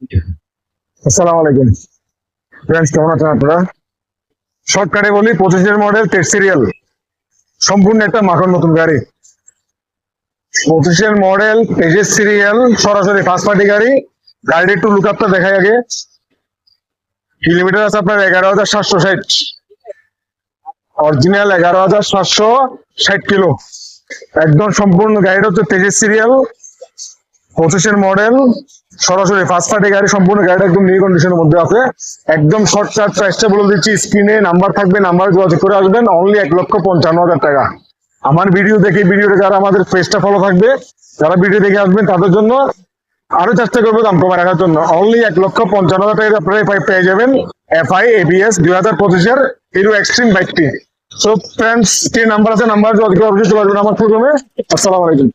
আসসালামু আলাইকুম ফ্রেন্ডস, কেমন আছেন আপনারা? শর্টকাটে বলি, 25-এর মডেল টেট সিরিয়াল, সম্পূর্ণ একটা মাখন নতুন গাড়ি। 25-এর মডেল তেজের সিরিয়াল, সরাসরি ফার্স্ট পার্টি গাড়ি। গাড়ির একটু লুকআপটা দেখাই আগে। কিলোমিটার আছে আপনার 11,760, অরিজিনাল 11,760 কিলো। একদম সম্পূর্ণ গাড়িটা হচ্ছে তেজের সিরিয়াল, 25-এর মডেল, সরাসরি ফার্স্ট পার্টি গাড়ি। সম্পূর্ণ গাড়িটা একদম নিউ কন্ডিশনের মধ্যে আছে। একদম শর্টকাট প্রাইসটা বলে দিচ্ছি, স্ক্রিনে নাম্বার থাকবে, নাম্বার যোগাযোগ করে আসবেন। অনলি 1,55,000 টাকা। আমার ভিডিও দেখে, ভিডিওটা যারা আমাদের পেজটা ফলো থাকবে, যারা ভিডিও দেখে আসবেন তাদের জন্য আরো চেষ্টা করবো দাম কমে রাখার জন্য। অনলি 1,55,000 টাকা আপনারা পেয়ে যাবেন FI ABS 2025-এর হিরো এক্সট্রিম বাইকটি। সো ফ্রেন্ডস, যে নাম্বার আছে, নাম্বার যোগাযোগ করে অবশ্যই চলে আসবেন আমার শোরুমে। আসসালামু আলাইকুম।